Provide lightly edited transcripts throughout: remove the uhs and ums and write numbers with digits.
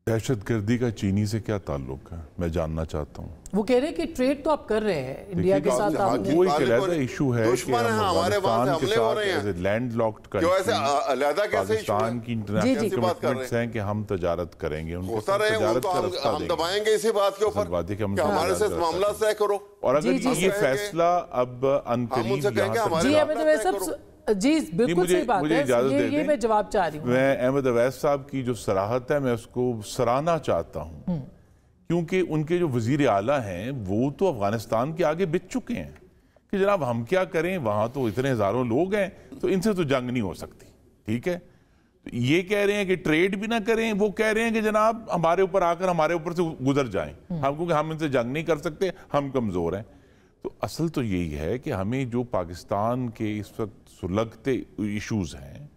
दहशतगर्दी का चीनी से क्या ताल्लुक है, मैं जानना चाहता हूँ। वो कह रहे हैं कि ट्रेड तो आप कर रहे हैं इंडिया के साथ, आप वो एक अलग इशू है कि हमारे वहाँ से हमले हो रहे हैं, लैंड लॉक्ड पाकिस्तान की इंटरनेशनल कमिटमेंट्स हैं कि हम तजारत करेंगे, होता रहे हम दबाएंगे इसी बात के ऊपर कि हमारे से मामला तय करो। और अगर ये फैसला अब अनकरीब जी बिल्कुल सही बात है, ये मैं जवाब चाह रही हूँ। मैं अहमद अवैस साहब की जो सराहत है मैं उसको सराहना चाहता हूँ, क्योंकि उनके जो वजीर आला हैं वो तो अफगानिस्तान के आगे बिक चुके हैं कि जनाब हम क्या करें, वहाँ तो इतने हजारों लोग हैं तो इनसे तो जंग नहीं हो सकती। ठीक है, तो ये कह रहे हैं कि ट्रेड भी ना करें, वो कह रहे हैं कि जनाब हमारे ऊपर आकर हमारे ऊपर से गुजर जाएं, हम क्योंकि हम इनसे जंग नहीं कर सकते, हम कमजोर हैं। तो असल तो यही है कि हमें जो पाकिस्तान के इस वक्त सुलगते इश्यूज हैं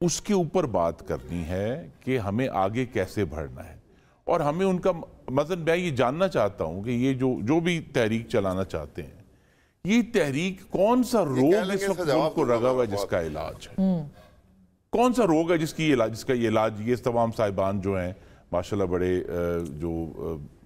उसके ऊपर बात करनी है कि हमें आगे कैसे बढ़ना है, और हमें उनका मतलब मैं ये जानना चाहता हूं कि ये जो भी तहरीक चलाना चाहते हैं, ये तहरीक कौन सा रोग इस वक्त मुल्क को लगा हुआ है जिसका इलाज है, कौन सा रोग है जिसका ये इलाज, ये तमाम साहिबान जो हैं माशाल्लाह बड़े जो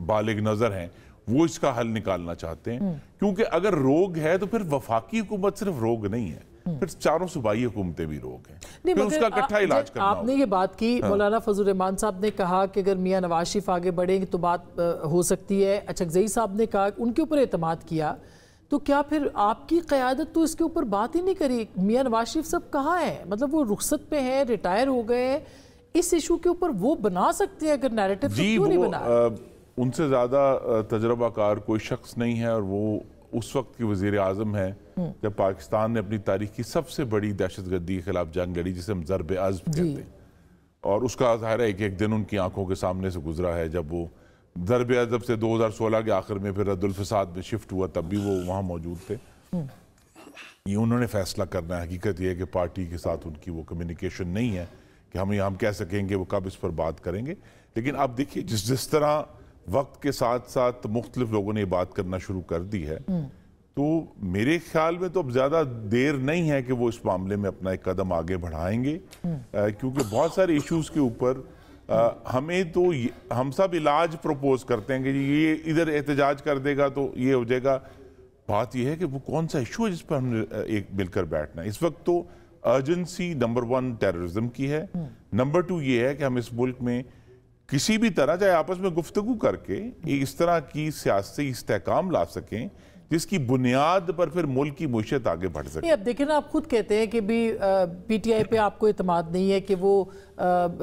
बालिग नजर हैं वो इसका हल निकालना चाहते हैं। क्योंकि अगर रोग है तो फिर वफाकी हुकूमत सिर्फ रोग नहीं है, फिर चारों सूबाई हुकूमतें भी रोग हैं, फिर उसका इकट्ठा इलाज करना होगा। आपने ये बात की, मौलाना फजल रहमान साहब ने कहा कि अगर मियां नवाज शरीफ आगे बढ़ेंगे तो बात हो सकती है। अचकजई साहब ने कहा, उनके ऊपर एतमाद किया, तो क्या फिर आपकी क़यादत तो इसके ऊपर बात ही नहीं करी? मियां नवाज शरीफ साहब कहाँ हैं? मतलब वो रुखसत पे हैं, रिटायर हो गए हैं, इस इशू के ऊपर वो बना सकते हैं अगर नैरेटिव, तो क्यों नहीं बना? उनसे ज़्यादा तजर्बाकार कोई शख्स नहीं है, और वो उस वक्त की वज़ीर आज़म है जब पाकिस्तान ने अपनी तारीख की सबसे बड़ी दहशतगर्दी के खिलाफ जंग लड़ी, जिसे हम ज़रब अज़्ब कहते हैं। और उसका ज़ाहिर है एक दिन उनकी आंखों के सामने से गुजरा है, जब वो ज़रब अज़्ब से 2016 के आखिर में फिर रद्दुल फ़साद में शिफ्ट हुआ, तब भी वो वहाँ मौजूद थे। ये उन्होंने फैसला करना है। हकीकत ये है कि पार्टी के साथ उनकी वो कम्युनिकेशन नहीं है कि हम कह सकेंगे वो कब इस पर बात करेंगे। लेकिन अब देखिए जिस तरह वक्त के साथ साथ मुख्तलिफ लोगों ने ये बात करना शुरू कर दी है, तो मेरे ख्याल में तो अब ज़्यादा देर नहीं है कि वो इस मामले में अपना एक कदम आगे बढ़ाएंगे, क्योंकि बहुत सारे इश्यूज के ऊपर हमें तो हम सब इलाज प्रपोज करते हैं कि ये इधर एहतजाज कर देगा तो ये हो जाएगा। बात यह है कि वो कौन सा इशू है जिस पर हमने एक मिलकर बैठना है। इस वक्त तो अर्जेंसी नंबर 1 टेररिज्म की है, नंबर 2 ये है कि हम इस मुल्क में किसी भी तरह चाहे आपस में गुफ्तगू करके इस तरह की सियासी इस्तेहकाम ला सकें जिसकी बुनियाद पर फिर मुल्क की मुईशत आगे बढ़ सके। अब देखिए ना, आप खुद कहते हैं कि भी पीटीआई पे आपको इत्मीनान नहीं है कि वो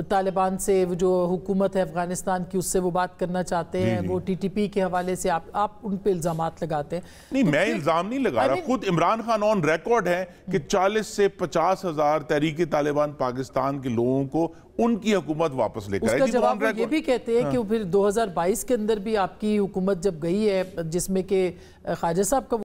तालिबान से जो हुकूमत है अफगानिस्तान की उससे वो बात करना चाहते हैं, वो टीटीपी के हवाले से आप उन पे इल्जामात लगाते हैं। नहीं, मैं इल्जाम नहीं लगा रहा, खुद इमरान खान ऑन रिकॉर्ड है कि 40 से 50 हजार तहरीक तालिबान पाकिस्तान के लोगों को उनकी हुकूमत वापस लेकर आई। जवाब ये भी कहते हैं कि फिर 2022 के अंदर भी आपकी हुकूमत जब गई है, जिसमें कि ख्वाजा साहब का